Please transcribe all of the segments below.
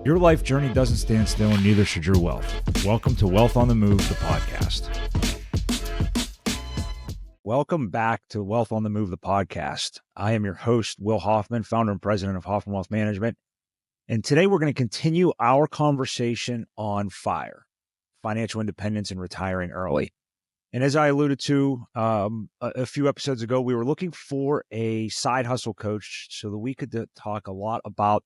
Your life journey doesn't stand still, and neither should your wealth. Welcome to Wealth on the Move, the podcast. Welcome back to Wealth on the Move, the podcast. I am your host, Will Hoffman, founder and president of Hoffman Wealth Management. And today we're going to continue our conversation on FIRE, financial independence and retiring early. And as I alluded to a few episodes ago, we were looking for a side hustle coach so that we could talk a lot about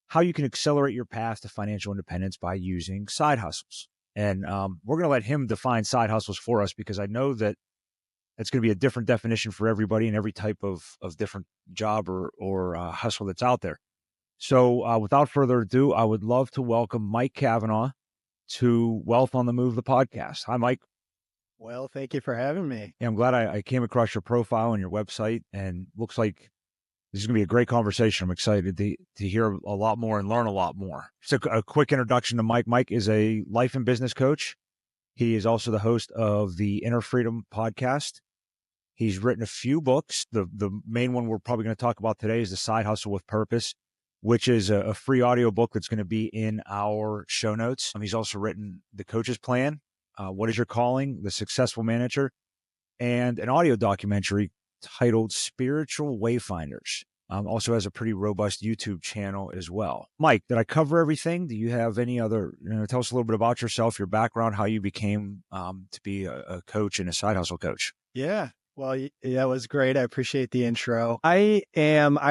how you can accelerate your path to financial independence by using side hustles. And we're going to let him define side hustles for us, because I know that it's going to be a different definition for everybody and every type of different job or hustle that's out there. So without further ado, I would love to welcome Mike Kavanagh to Wealth on the Move, the podcast. Hi, Mike. Well, thank you for having me. Yeah, I'm glad I came across your profile and your website, and looks like this is going to be a great conversation. I'm excited to hear a lot more and learn a lot more. So a quick introduction to Mike. Mike is a life and business coach. He is also the host of the Inner Freedom podcast. He's written a few books. The main one we're probably going to talk about today is The Side Hustle with Purpose, which is a free audio book that's going to be in our show notes. He's also written The Coach's Plan, What is Your Calling, The Successful Manager, and an audio documentary titled Spiritual Wayfinders. Also has a pretty robust YouTube channel as well. Mike, did I cover everything? Do you have any other, tell us a little bit about yourself, your background, how you became to be a coach and a side hustle coach? Yeah. Well, that was great. I appreciate the intro. I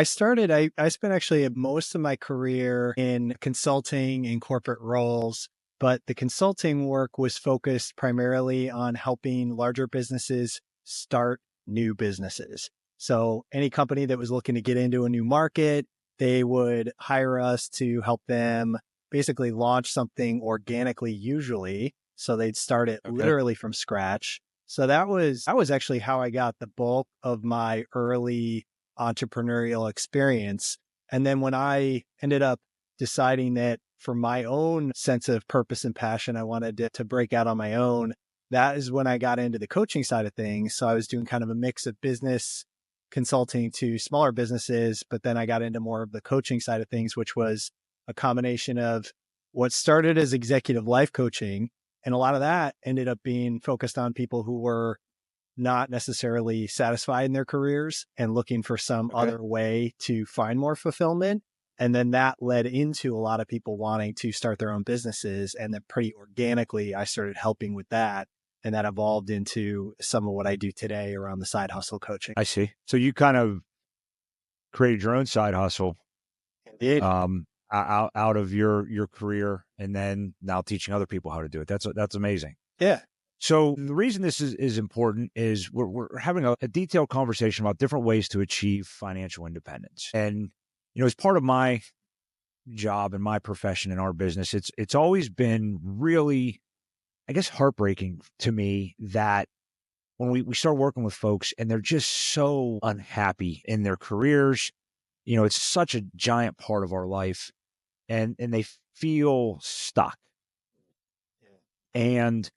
spent actually most of my career in consulting and corporate roles, but the consulting work was focused primarily on helping larger businesses start new businesses. So any company that was looking to get into a new market, they would hire us to help them basically launch something organically, usually. So they'd start it literally from scratch. So that was actually how I got the bulk of my early entrepreneurial experience. And then when I ended up deciding that for my own sense of purpose and passion, I wanted to break out on my own, that is when I got into the coaching side of things. So I was doing kind of a mix of business consulting to smaller businesses, but then I got into more of the coaching side of things, which was a combination of what started as executive life coaching. And a lot of that ended up being focused on people who were not necessarily satisfied in their careers and looking for some other way to find more fulfillment. And then that led into a lot of people wanting to start their own businesses. And then pretty organically, I started helping with that. And that evolved into some of what I do today around the side hustle coaching. I see. So you kind of created your own side hustle. Indeed. Out of your career, and then now teaching other people how to do it. That's amazing. Yeah. So the reason this is important is we're having a detailed conversation about different ways to achieve financial independence. And, as part of my job and my profession in our business, it's always been really, I guess, heartbreaking to me that when we start working with folks and they're just so unhappy in their careers, it's such a giant part of our life, and they feel stuck. And,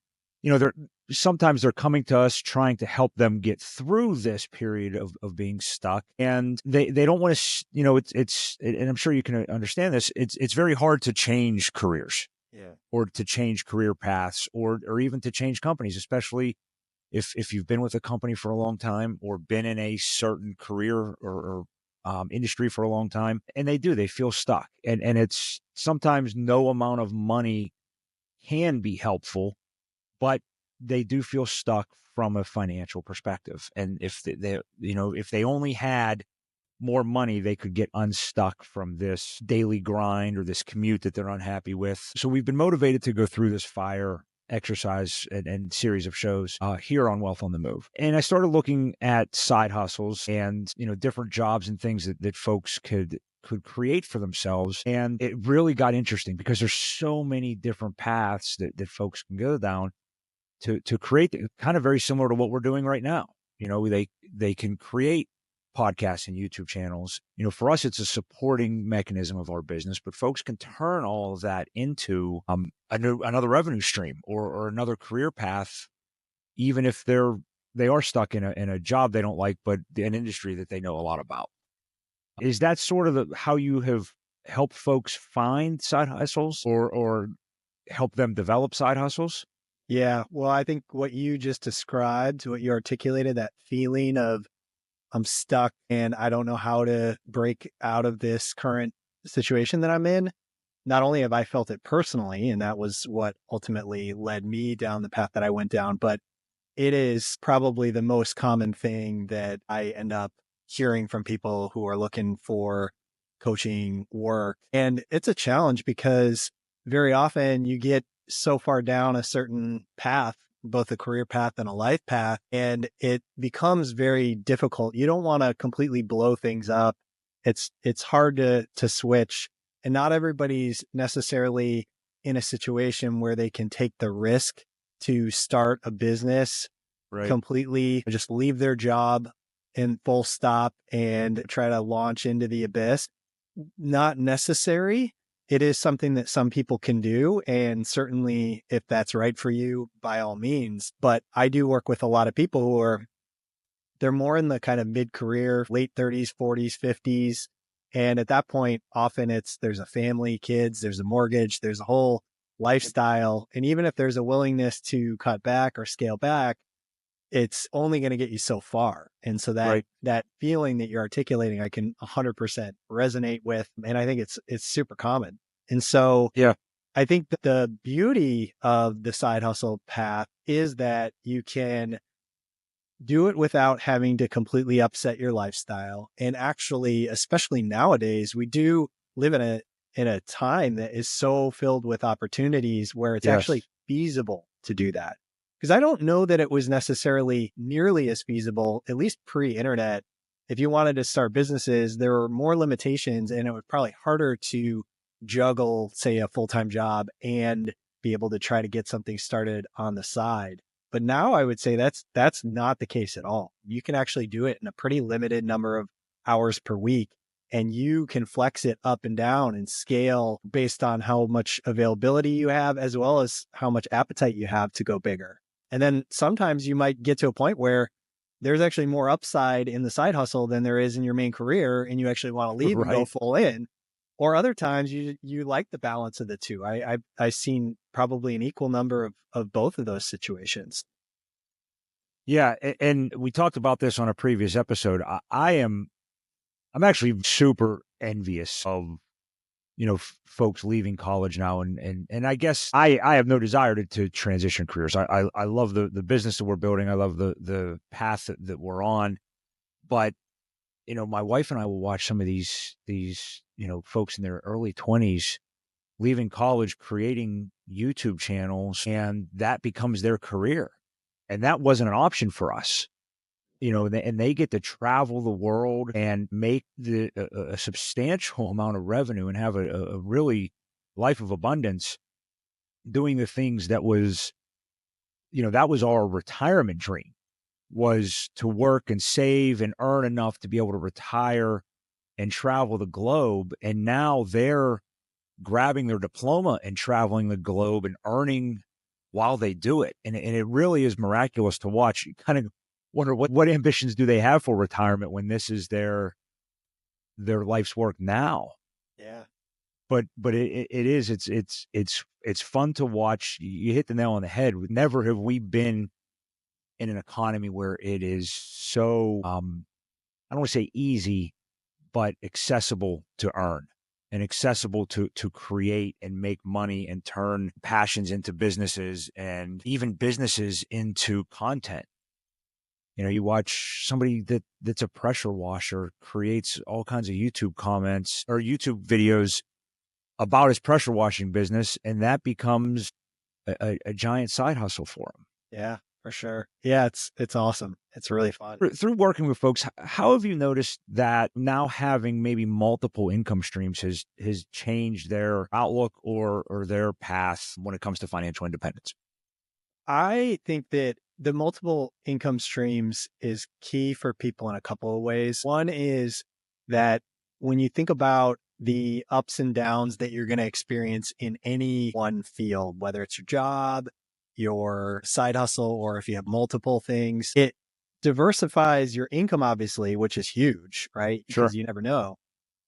sometimes they're coming to us trying to help them get through this period of being stuck. And they don't want to, and I'm sure you can understand this. It's very hard to change careers, or to change career paths, or even to change companies, especially if you've been with a company for a long time or been in a certain career or industry for a long time, and they feel stuck. And it's sometimes no amount of money can be helpful, but they do feel stuck from a financial perspective. And if they only had more money, they could get unstuck from this daily grind or this commute that they're unhappy with. So we've been motivated to go through this FIRE exercise and series of shows here on Wealth on the Move. And I started looking at side hustles and, different jobs and things that folks could create for themselves. And it really got interesting because there's so many different paths that folks can go down to create kind of very similar to what we're doing right now. They can create podcasts and YouTube channels. For us, it's a supporting mechanism of our business, but folks can turn all of that into another revenue stream or another career path, even if they are stuck in a job they don't like, but an industry that they know a lot about. Is that sort of how you have help folks find side hustles or help them develop side hustles? Yeah. Well, I think what you just described, what you articulated, that feeling of I'm stuck and I don't know how to break out of this current situation that I'm in. Not only have I felt it personally, and that was what ultimately led me down the path that I went down, but it is probably the most common thing that I end up hearing from people who are looking for coaching work. And it's a challenge because very often you get so far down a certain path, both a career path and a life path, and it becomes very difficult. You don't want to completely blow things up. It's hard to switch, and not everybody's necessarily in a situation where they can take the risk to start a business Right. completely, just leave their job and full stop and try to launch into the abyss. Not necessary. It is something that some people can do. And certainly if that's right for you, by all means. But I do work with a lot of people who are, they're more in the kind of mid-career, late 30s, 40s, 50s. And at that point, often there's a family, kids, there's a mortgage, there's a whole lifestyle. And even if there's a willingness to cut back or scale back, it's only going to get you so far. And so Right. that feeling that you're articulating, I can 100% resonate with. And I think it's super common. And so Yeah. I think that the beauty of the side hustle path is that you can do it without having to completely upset your lifestyle. And actually, especially nowadays, we do live in a time that is so filled with opportunities where it's actually Yes. feasible to do that. Because I don't know that it was necessarily nearly as feasible, at least pre-internet. If you wanted to start businesses, there were more limitations and it was probably harder to juggle, say, a full-time job and be able to try to get something started on the side. But now I would say that's not the case at all. You can actually do it in a pretty limited number of hours per week, and you can flex it up and down and scale based on how much availability you have, as well as how much appetite you have to go bigger. And then sometimes you might get to a point where there's actually more upside in the side hustle than there is in your main career, and you actually want to leave and go Right. full in. Or other times you like the balance of the two. I've seen probably an equal number of both of those situations. Yeah. And we talked about this on a previous episode. I'm actually super envious of, folks leaving college now. And I guess I have no desire to transition careers. I love the business that we're building. I love the path that we're on. But, my wife and I will watch some of these, folks in their early 20s leaving college, creating YouTube channels, and that becomes their career. And that wasn't an option for us. And they get to travel the world and make a substantial amount of revenue and have a really life of abundance doing the things that was our retirement dream, was to work and save and earn enough to be able to retire and travel the globe. And now they're grabbing their diploma and traveling the globe and earning while they do it. And it really is miraculous to watch. You kind of wonder what ambitions do they have for retirement when this is their life's work now. Yeah. But it is, it's fun to watch. You hit the nail on the head. Never have we been in an economy where it is so I don't want to say easy, but accessible to earn and accessible to create and make money and turn passions into businesses and even businesses into content. You watch somebody that's a pressure washer creates all kinds of YouTube comments or YouTube videos about his pressure washing business, and that becomes a giant side hustle for him. Yeah, for sure. Yeah, it's awesome. It's really fun. Through working with folks, how have you noticed that now having maybe multiple income streams has changed their outlook or their path when it comes to financial independence? I think that the multiple income streams is key for people in a couple of ways. One is that when you think about the ups and downs that you're going to experience in any one field, whether it's your job, your side hustle, or if you have multiple things, it diversifies your income, obviously, which is huge, right? Sure. Because you never know.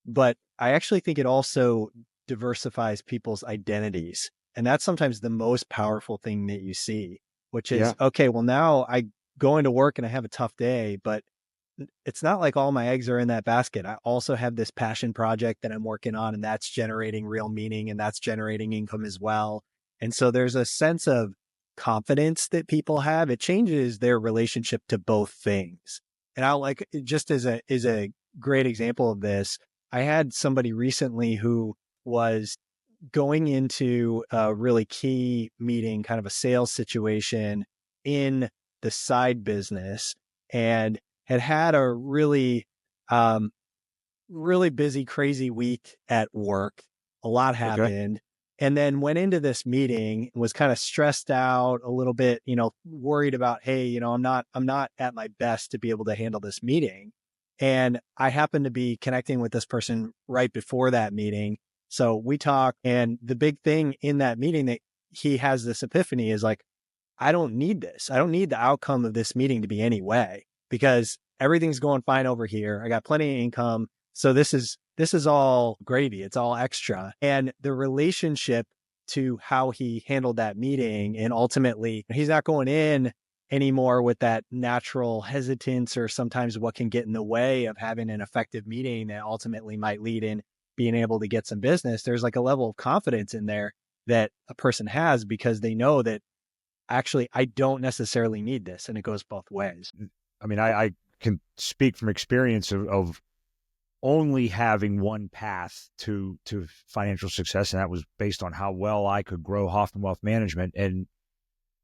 But I actually think it also diversifies people's identities. And that's sometimes the most powerful thing that you see, which is, Yeah. okay, well, now I go into work and I have a tough day, but it's not like all my eggs are in that basket. I also have this passion project that I'm working on, and that's generating real meaning and that's generating income as well. And so there's a sense of confidence that people have. It changes their relationship to both things. And I'll like just as a great example of this, I had somebody recently who was going into a really key meeting, kind of a sales situation in the side business, and had a really, um, really busy, crazy week at work. A lot Okay. happened. And then went into this meeting, was kind of stressed out, a little bit, worried about, hey, I'm not at my best to be able to handle this meeting. And I happened to be connecting with this person right before that meeting. So we talk, and the big thing in that meeting that he has this epiphany is like, I don't need this. I don't need the outcome of this meeting to be any way, because everything's going fine over here. I got plenty of income. So this is all gravy. It's all extra. And the relationship to how he handled that meeting, and ultimately he's not going in anymore with that natural hesitance or sometimes what can get in the way of having an effective meeting that ultimately might lead in being able to get some business. There's like a level of confidence in there that a person has because they know that actually I don't necessarily need this. And it goes both ways. I mean, I can speak from experience of only having one path to financial success, and that was based on how well I could grow Hoffman Wealth Management. And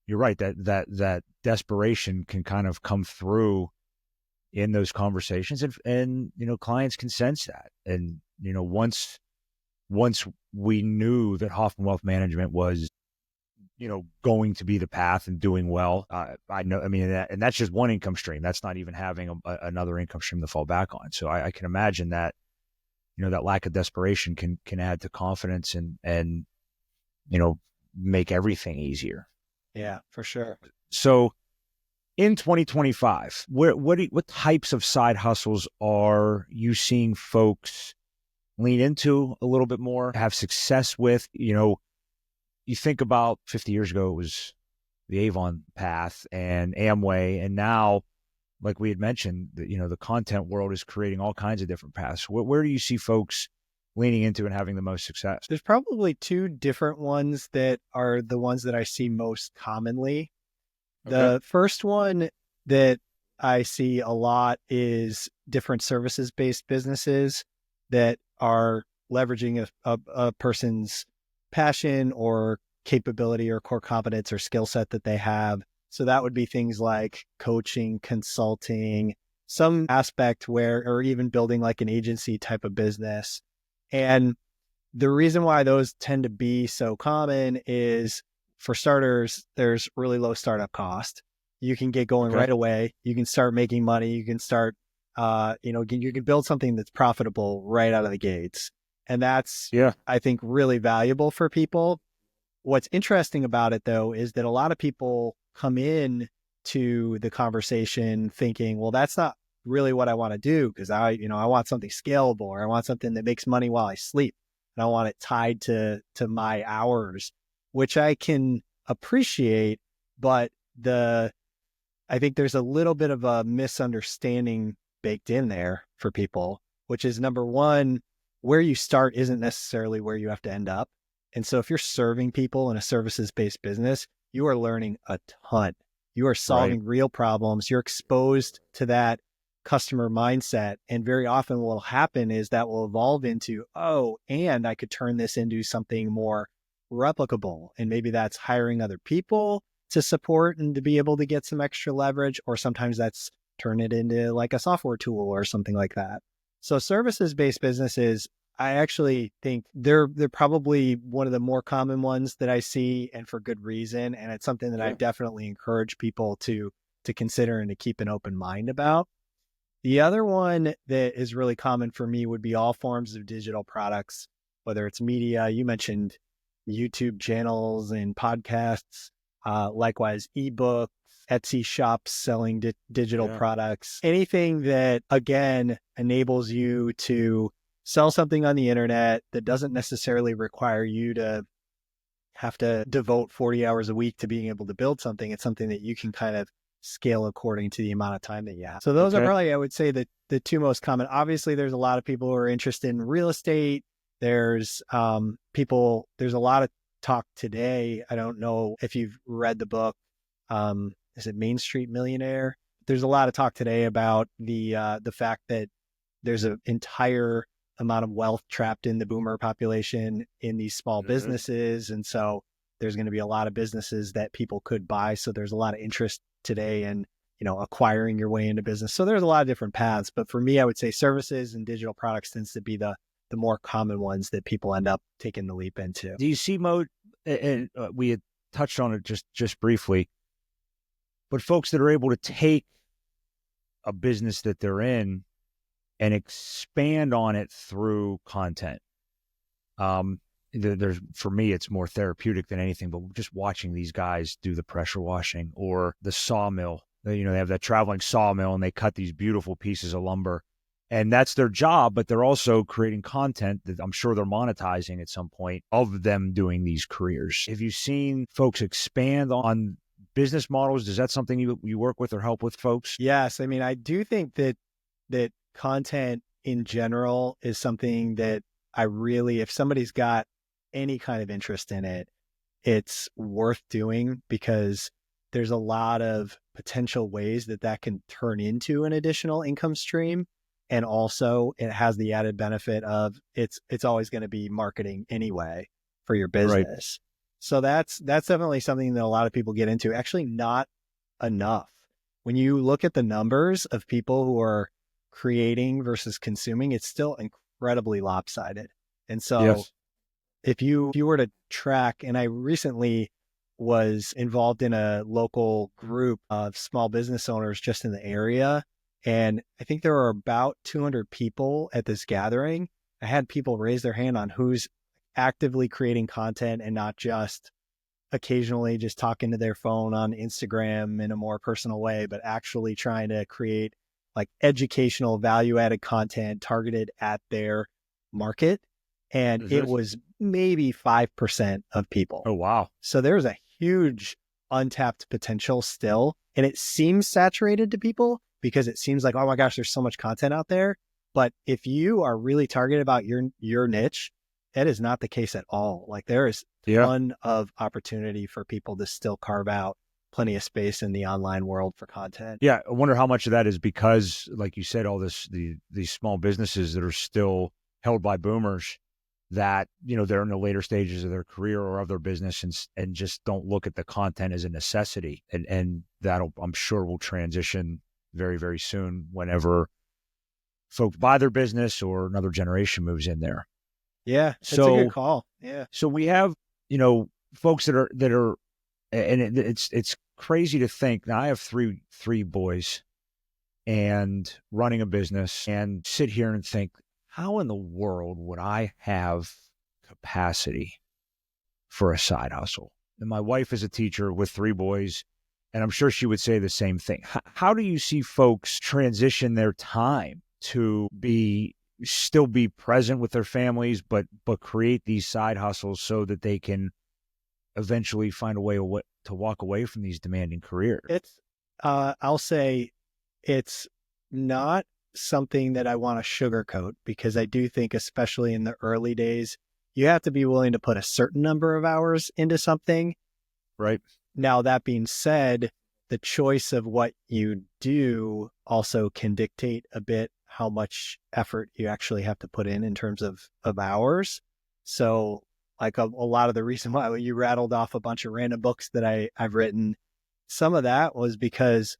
you're right, that desperation can kind of come through in those conversations, and clients can sense that. And once we knew that Hoffman Wealth Management was going to be the path and doing well, I know, I mean, and that's just one income stream. That's not even having another income stream to fall back on. So I can imagine that, that lack of desperation can add to confidence and make everything easier. Yeah, for sure. So in 2025, what types of side hustles are you seeing folks lean into a little bit more, have success with? You think about 50 years ago, it was the Avon path and Amway, and now, like we had mentioned, the content world is creating all kinds of different paths. Where do you see folks leaning into and having the most success? There's probably two different ones that are the ones that I see most commonly. Okay. The first one that I see a lot is different services-based businesses that are leveraging a person's passion or capability or core competence or skill set that they have. So that would be things like coaching, consulting, some aspect where, or even building like an agency type of business. And the reason why those tend to be so common is, for starters, there's really low startup cost. You can get going Okay. right away. You can start making money. You can start, you can build something that's profitable right out of the gates. And that's, Yeah. I think, really valuable for people. What's interesting about it, though, is that a lot of people come in to the conversation thinking, well, that's not really what I want to do, because I want something scalable, or I want something that makes money while I sleep. And I want it tied to my hours, which I can appreciate, but I think there's a little bit of a misunderstanding baked in there for people, which is, number one, where you start isn't necessarily where you have to end up. And so if you're serving people in a services-based business, you are learning a ton. You are Right. solving real problems. You're exposed to that customer mindset. And very often what will happen is that will evolve into, oh, and I could turn this into something more replicable. And maybe that's hiring other people to support and to be able to get some extra leverage, or sometimes that's turn it into like a software tool or something like that. So services-based businesses, I actually think they're probably one of the more common ones that I see, and for good reason. And it's something that I Yeah. definitely encourage people to consider and to keep an open mind about. The other one that is really common for me would be all forms of digital products, whether it's media. You mentioned YouTube channels and podcasts, likewise ebooks, Etsy shops selling digital Yeah. products, anything that again enables you to sell something on the internet that doesn't necessarily require you to have to devote 40 hours a week to being able to build something. It's something that you can kind of scale according to the amount of time that you have. So those are probably, I would say, the two most common. Obviously, there's a lot of people who are interested in real estate. There's there's a lot of talk today. I don't know if you've read the book. Is it Main Street Millionaire? There's a lot of talk today about the fact that there's an entire amount of wealth trapped in the boomer population in these small businesses. And so there's going to be a lot of businesses that people could buy. So there's a lot of interest today in, acquiring your way into business. So there's a lot of different paths, but for me, I would say services and digital products tends to be the more common ones that people end up taking the leap into. Do you see, Mo, and we had touched on it just briefly, but folks that are able to take a business that they're in and expand on it through content. There's, for me, it's more therapeutic than anything, but just watching these guys do the pressure washing or the sawmill. They have that traveling sawmill and they cut these beautiful pieces of lumber, and that's their job, but they're also creating content that I'm sure they're monetizing at some point of them doing these careers. Have you seen folks expand on business models? Is that something you work with or help with folks? Yes. I mean, I do think that content in general is something that I really, if somebody's got any kind of interest in it, it's worth doing, because there's a lot of potential ways that can turn into an additional income stream. And also it has the added benefit of it's always going to be marketing anyway for your business. Right. So that's definitely something that a lot of people get into. Actually, not enough. When you look at the numbers of people who are creating versus consuming, it's still incredibly lopsided. And so yes, if you were to track, and I recently was involved in a local group of small business owners just in the area, and I think there were about 200 people at this gathering. I had people raise their hand on who's actively creating content and not just occasionally just talking to their phone on Instagram in a more personal way, but actually trying to create like educational value-added content targeted at their market. And it was maybe 5% of people. Oh, wow. So there's a huge untapped potential still. And it seems saturated to people because it seems like, oh my gosh, there's so much content out there. But if you are really targeted about your niche, that is not the case at all. Like there is a ton of opportunity for people to still carve out plenty of space in the online world for content. Yeah. I wonder how much of that is because, like you said, all these small businesses that are still held by boomers that, they're in the later stages of their career or of their business and just don't look at the content as a necessity. And that'll, I'm sure, will transition very, very soon whenever folks buy their business or another generation moves in there. Yeah. That's a good call. Yeah. So we have, folks that are, and it's crazy to think. Now I have three boys and running a business, and sit here and think, how in the world would I have capacity for a side hustle? And my wife is a teacher with 3 boys, and I'm sure she would say the same thing. How do you see folks transition their time to still be present with their families, but create these side hustles so that they can eventually find a way to walk away from these demanding careers? I'll say it's not something that I want to sugarcoat, because I do think, especially in the early days, you have to be willing to put a certain number of hours into something. Right. Now, that being said, the choice of what you do also can dictate a bit how much effort you actually have to put in terms of hours. So like a lot of the reason why you rattled off a bunch of random books that I've written, some of that was because,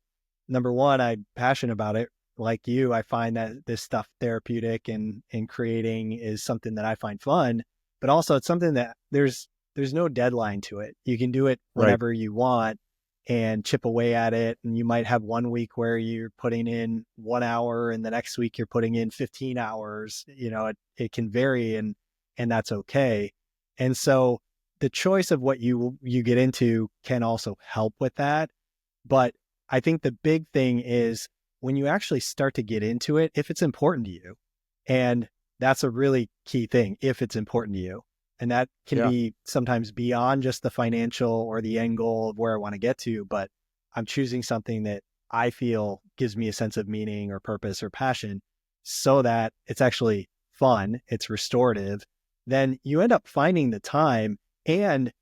number one, I'm passionate about it. Like you, I find that this stuff therapeutic and creating is something that I find fun, but also it's something that there's no deadline to it. You can do it whenever you want and chip away at it. And you might have one week where you're putting in 1 hour and the next week you're putting in 15 hours. It can vary, and that's okay. And so the choice of what you get into can also help with that. But I think the big thing is when you actually start to get into it, if it's important to you and That's a really key thing if it's important to you. And that can Yeah. be sometimes beyond just the financial or the end goal of where I want to get to, but I'm choosing something that I feel gives me a sense of meaning or purpose or passion so that it's actually fun, it's restorative. Then you end up finding the time. And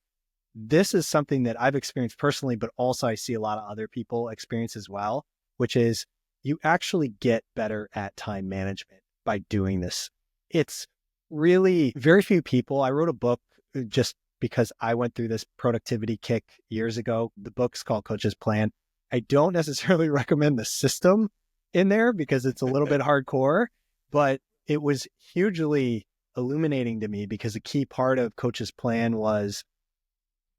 this is something that I've experienced personally, but also I see a lot of other people experience as well, which is you actually get better at time management by doing this. It's really very few people. I wrote a book just because I went through this productivity kick years ago. The book's called Coach's Plan. I don't necessarily recommend the system in there because it's a little bit hardcore, but it was hugely illuminating to me because a key part of Coach's Plan was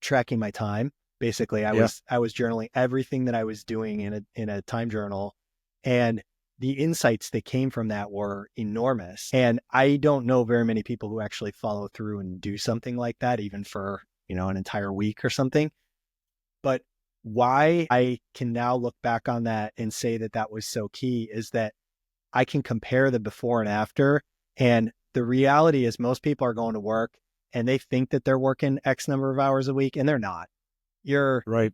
tracking my time. Basically, I Yeah. was journaling everything that I was doing in a time journal, and the insights that came from that were enormous. And I don't know very many people who actually follow through and do something like that, even for, an entire week or something. But why I can now look back on that and say that that was so key is that I can compare the before and after. And the reality is most people are going to work and they think that they're working X number of hours a week, and they're not. You're Right.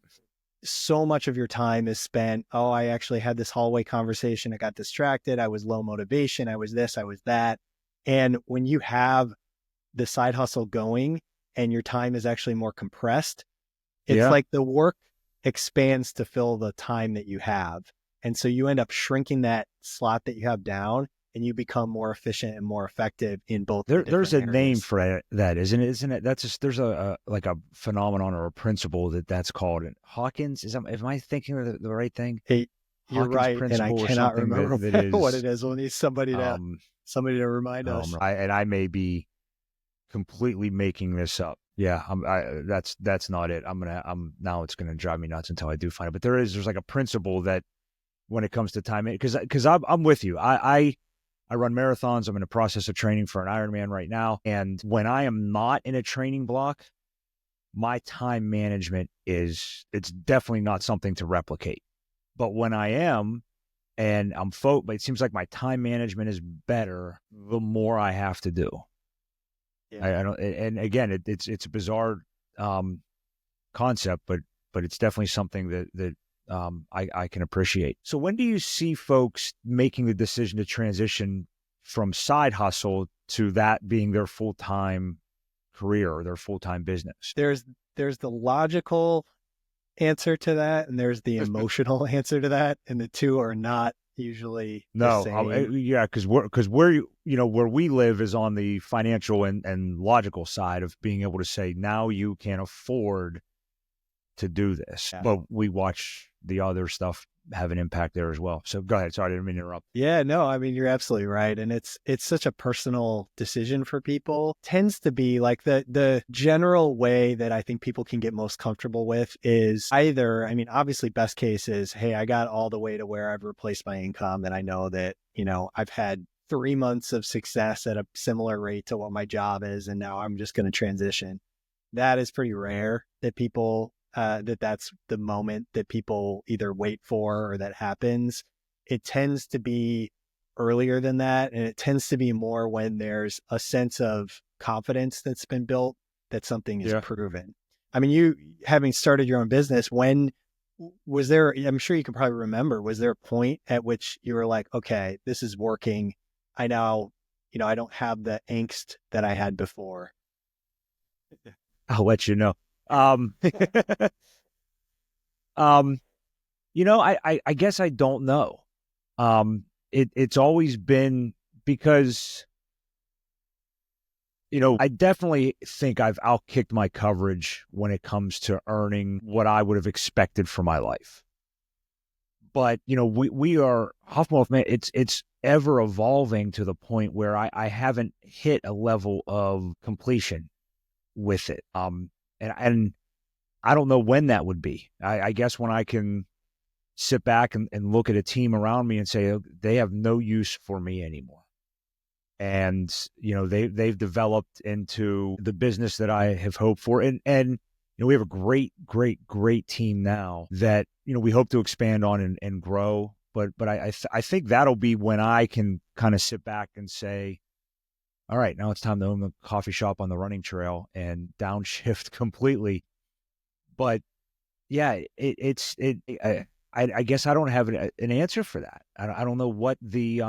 So much of your time is spent, oh, I actually had this hallway conversation. I got distracted. I was low motivation. I was this, I was that. And when you have the side hustle going and your time is actually more compressed, it's Yeah. like the work expands to fill the time that you have. And so you end up shrinking that slot that you have down and you become more efficient and more effective in both the There's different a name areas. for that, isn't it? Isn't it? That's just, there's a like a phenomenon or a principle that's called it. Hawkins. Am I thinking of the right thing? Hey, you're Hawkins right. And I principle or cannot something remember that what it is, is. We'll need um, somebody to remind us. and I may be completely making this up. Yeah, that's not it. I'm now it's gonna drive me nuts until I do find it. But there's like a principle that when it comes to time, because I'm with you. I run marathons. I'm in the process of training for an Ironman right now, and when I am not in a training block, my time management it's definitely not something to replicate. But when I am, and but it seems like my time management is better the more I have to do. Yeah. I don't, and again, it's a bizarre um, concept, but it's definitely something that I can appreciate. So when do you see folks making the decision to transition from side hustle to that being their full-time career or their full-time business? There's the logical answer to that, and there's the emotional answer to that, and the two are not usually the No, same. yeah, because we're where we live is on the financial and logical side of being able to say now you can afford to do this, Yeah. but we watch the other stuff have an impact there as well. So go ahead. Sorry, I didn't mean to interrupt. Yeah, no, I mean, you're absolutely right. And it's such a personal decision for people. Tends to be like the general way that I think people can get most comfortable with is either, I mean, obviously best case is, hey, I got all the way to where I've replaced my income and I know that, I've had 3 months of success at a similar rate to what my job is, and now I'm just going to transition. That is pretty rare that people that's the moment that people either wait for or that happens. It tends to be earlier than that, and it tends to be more when there's a sense of confidence that's been built that something is Yeah. proven. I mean, you having started your own business, when was there, I'm sure you can probably remember, was there a point at which you were like, okay, this is working. I now, I don't have the angst that I had before. I'll let you know. Um, um, I guess I don't know. It's always been because, I definitely think I've outkicked my coverage when it comes to earning what I would have expected for my life. But, we are Hoffman, it's ever evolving to the point where I haven't hit a level of completion with it. And I don't know when that would be. I guess when I can sit back and look at a team around me and say, "Oh, they have no use for me anymore." And, they've developed into the business that I have hoped for. And we have a great, great, great team now that, we hope to expand on and grow. But I think that'll be when I can kind of sit back and say, all right, now it's time to own the coffee shop on the running trail and downshift completely. But yeah, I guess I don't have an answer for that. I don't know what the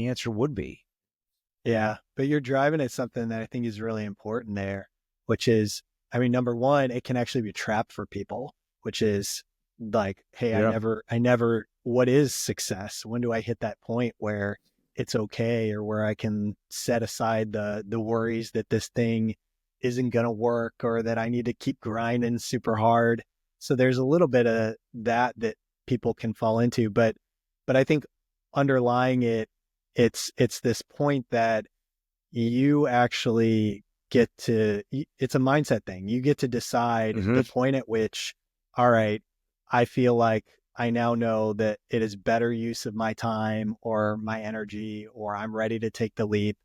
answer would be. Yeah, but you're driving at something that I think is really important there, which is, I mean, number one, it can actually be a trap for people, which is like, hey, Yeah. I never, what is success? When do I hit that point where it's okay, or where I can set aside the worries that this thing isn't going to work, or that I need to keep grinding super hard. So there's a little bit of that people can fall into, but I think underlying it, it's this point that you actually get to, it's a mindset thing. You get to decide Hmm. the point at which, all right, I feel like I now know that it is better use of my time or my energy, or I'm ready to take the leap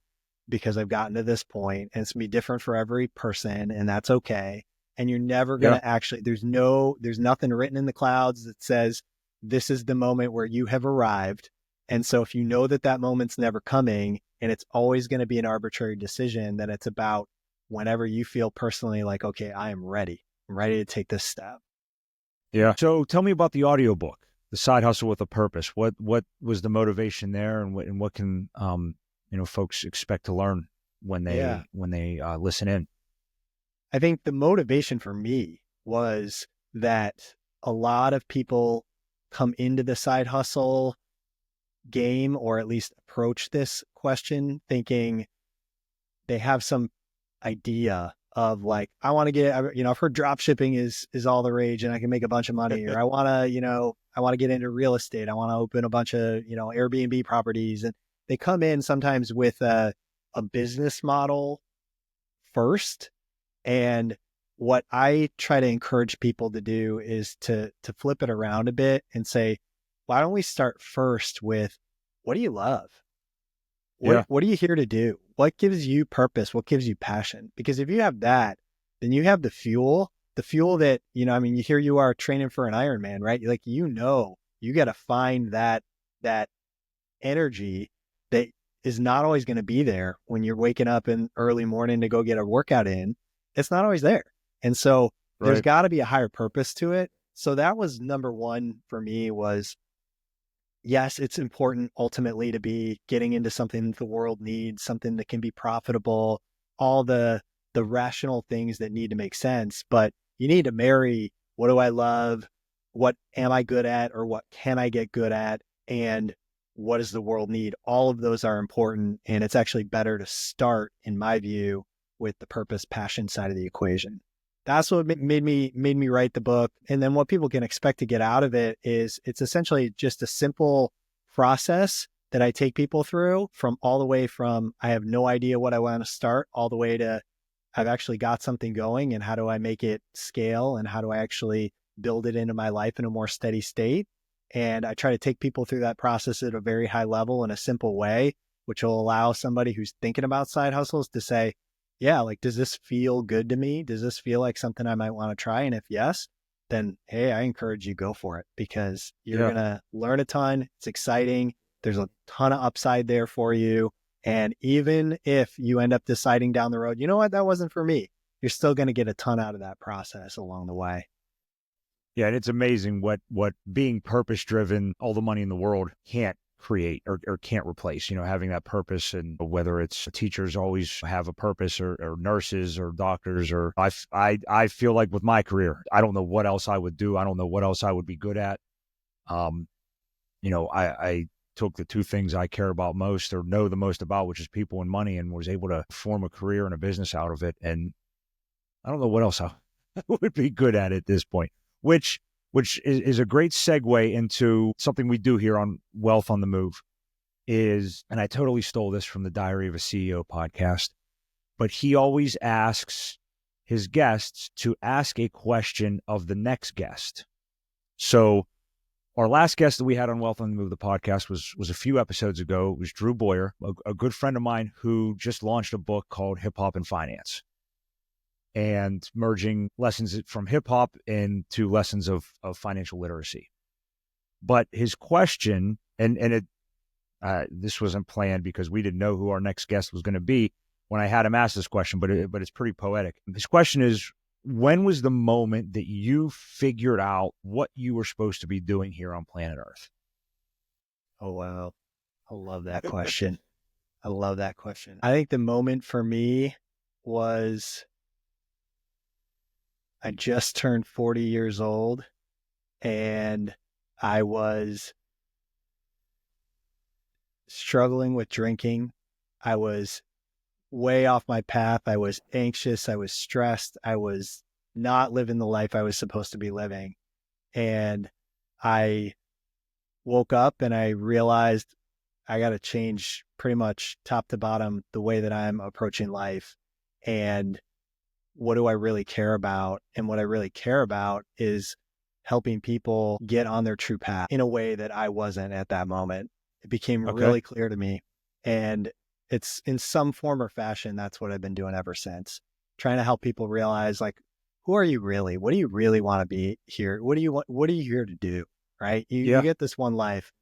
because I've gotten to this point, and it's gonna be different for every person, and that's okay. And you're never going Yeah. to actually, there's nothing written in the clouds that says this is the moment where you have arrived. And so if you know that that moment's never coming, and it's always going to be an arbitrary decision, then it's about whenever you feel personally like, okay, I am ready. I'm ready to take this step. Yeah. So tell me about the audiobook, The Side Hustle with a Purpose. What was the motivation there, and what can folks expect to learn when Yeah. they listen in? I think the motivation for me was that a lot of people come into the side hustle game, or at least approach this question thinking they have some idea of like, I want to get, I've heard drop shipping is all the rage and I can make a bunch of money, or I want to get into real estate. I want to open a bunch of, Airbnb properties. And they come in sometimes with a business model first. And what I try to encourage people to do is to flip it around a bit and say, why don't we start first with, what do you love? Yeah. What are you here to do? What gives you purpose? What gives you passion? Because if you have that, then you have the fuel that, here you are training for an Ironman, right? Like, you got to find that energy that is not always going to be there when you're waking up in early morning to go get a workout in. It's not always there. And so there's Right. got to be a higher purpose to it. So that was number one for me was, yes, it's important ultimately to be getting into something that the world needs, something that can be profitable, all the rational things that need to make sense. But you need to marry, what do I love? What am I good at? Or what can I get good at? And what does the world need? All of those are important. And it's actually better to start, in my view, with the purpose, passion side of the equation. That's what made me write the book. And then what people can expect to get out of it is, it's essentially just a simple process that I take people through, from all the way from I have no idea what I want to start, all the way to I've actually got something going, and how do I make it scale, and how do I actually build it into my life in a more steady state. And I try to take people through that process at a very high level in a simple way, which will allow somebody who's thinking about side hustles to say, yeah, like, does this feel good to me? Does this feel like something I might want to try? And if yes, then, hey, I encourage you, go for it, because you're Yeah. going to learn a ton. It's exciting. There's a ton of upside there for you. And even if you end up deciding down the road, you know what, that wasn't for me, you're still going to get a ton out of that process along the way. Yeah, and it's amazing what being purpose driven, all the money in the world can't create or can't replace. Having that purpose, and whether it's teachers always have a purpose, or nurses or doctors, or I feel like with my career, I don't know what else I would do. I don't know what else I would be good at. Um, I took the two things I care about most, or know the most about, which is people and money, and was able to form a career and a business out of it. And I don't know what else I would be good at this point, which is a great segue into something we do here on Wealth on the Move is, and I totally stole this from the Diary of a CEO podcast, but he always asks his guests to ask a question of the next guest. So our last guest that we had on Wealth on the Move, the podcast, was a few episodes ago. It was Drew Boyer, a good friend of mine who just launched a book called Hip Hop and Finance, and merging lessons from hip hop into lessons of financial literacy. But his question, and This wasn't planned because we didn't know who our next guest was going to be when I had him ask this question, but it's pretty poetic. His question is, when was the moment that you figured out what you were supposed to be doing here on planet Earth? Oh, wow. I love that question. I love that question. I think the moment for me was I just turned 40 years old and I was struggling with drinking. I was way off my path. I was anxious. I was stressed. I was not living the life I was supposed to be living. And I woke up and I realized I got to change pretty much top to bottom the way that I'm approaching life. And what do I really care about? And what I really care about is helping people get on their true path in a way that I wasn't at that moment. It became really clear to me. And it's in some form or fashion, that's what I've been doing ever since. Trying to help people realize, like, who are you really? What do you really want to be here? What do you want? What are you here to do? Right? You get this one life.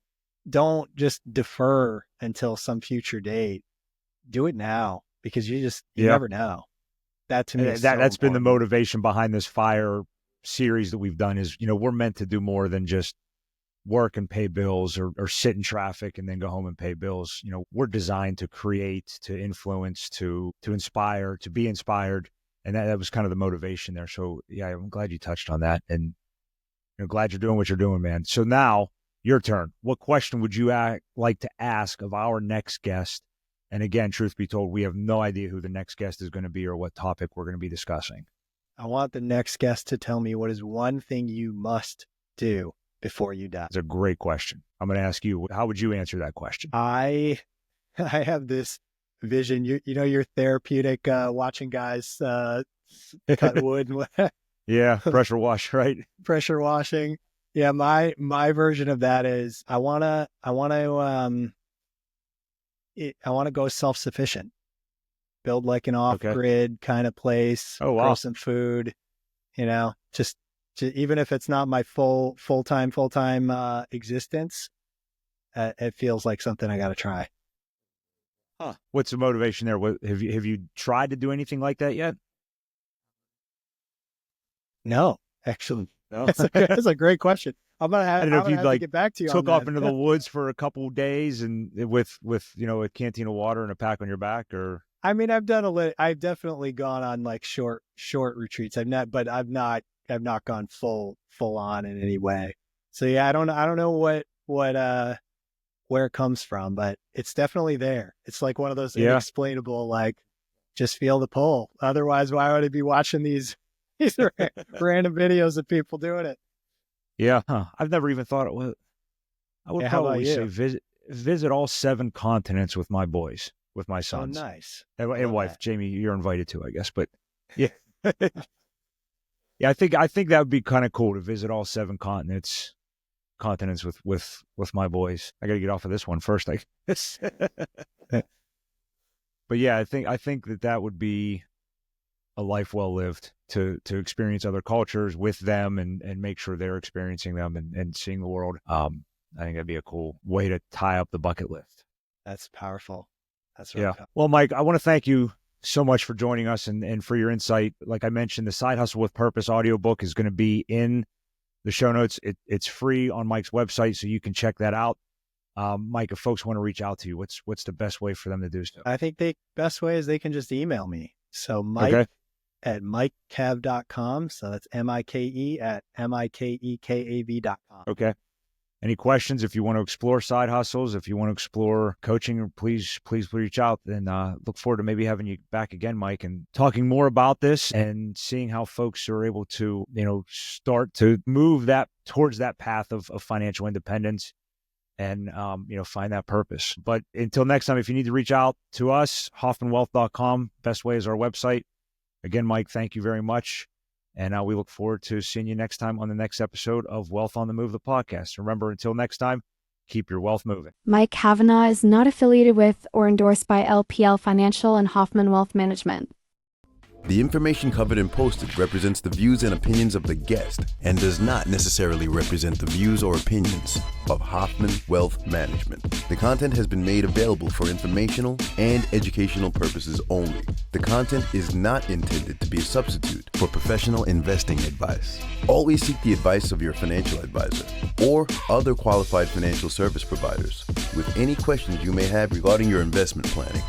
Don't just defer until some future date. Do it now, because you never know. That to me is that's been the motivation behind this FIRE series that we've done is, we're meant to do more than just work and pay bills or sit in traffic and then go home and pay bills. We're designed to create, to influence, to inspire, to be inspired. And that was kind of the motivation there. So yeah, I'm glad you touched on that, and glad you're doing what you're doing, man. So now your turn. What question would you like to ask of our next guest? And again, truth be told, we have no idea who the next guest is going to be or what topic we're going to be discussing. I want the next guest to tell me what is one thing you must do before you die. It's a great question. I'm going to ask you, how would you answer that question? I have this vision. You're therapeutic, watching guys cut wood. Yeah, pressure wash, right? Pressure washing. Yeah, my version of that is I want to go self-sufficient. Build like an off-grid kind of place. Oh, wow. Grow some food. Just even if it's not my full-time existence, it feels like something I got to try. Huh. What's the motivation there? Have you tried to do anything like that yet? No, actually, no. That's a great question. I'm gonna have to get back to you. Took off into the woods for a couple of days and with a canteen of water and a pack on your back, or I mean, I've definitely gone on like short retreats. I've not gone full on in any way. So yeah, I don't know what where it comes from, but it's definitely there. It's like one of those inexplainable, like, just feel the pull. Otherwise, why would I be watching these random videos of people doing it? Yeah, I've never even thought it was. I would probably say visit all 7 continents with my boys, with my sons. Oh, nice. And wife, that. Jamie, you're invited to, I guess. But yeah, yeah, I think that would be kind of cool to visit all 7 continents with my boys. I got to get off of this one first, I guess. But yeah, I think that would be a life well lived to experience other cultures with them and make sure they're experiencing them and seeing the world. I think that'd be a cool way to tie up the bucket list. That's powerful. That's really powerful. Well, Mike, I want to thank you so much for joining us and for your insight. Like I mentioned, the Side Hustle with Purpose audiobook is going to be in the show notes. It's free on Mike's website, so you can check that out. Mike, if folks want to reach out to you, what's the best way for them to do so? I think the best way is they can just email me. So Mike at MikeKav.com. So that's MIKE at MIKEKAV.com. Okay. Any questions? If you want to explore side hustles, if you want to explore coaching, please reach out, and look forward to maybe having you back again, Mike, and talking more about this and seeing how folks are able to, start to move that towards that path of financial independence and, find that purpose. But until next time, if you need to reach out to us, HoffmanWealth.com, best way is our website. Again, Mike, thank you very much. And we look forward to seeing you next time on the next episode of Wealth on the Move, the podcast. Remember, until next time, keep your wealth moving. Mike Kavanagh is not affiliated with or endorsed by LPL Financial and Hoffman Wealth Management. The information covered and posted represents the views and opinions of the guest and does not necessarily represent the views or opinions of Hoffman Wealth Management. The content has been made available for informational and educational purposes only. The content is not intended to be a substitute for professional investing advice. Always seek the advice of your financial advisor or other qualified financial service providers with any questions you may have regarding your investment planning.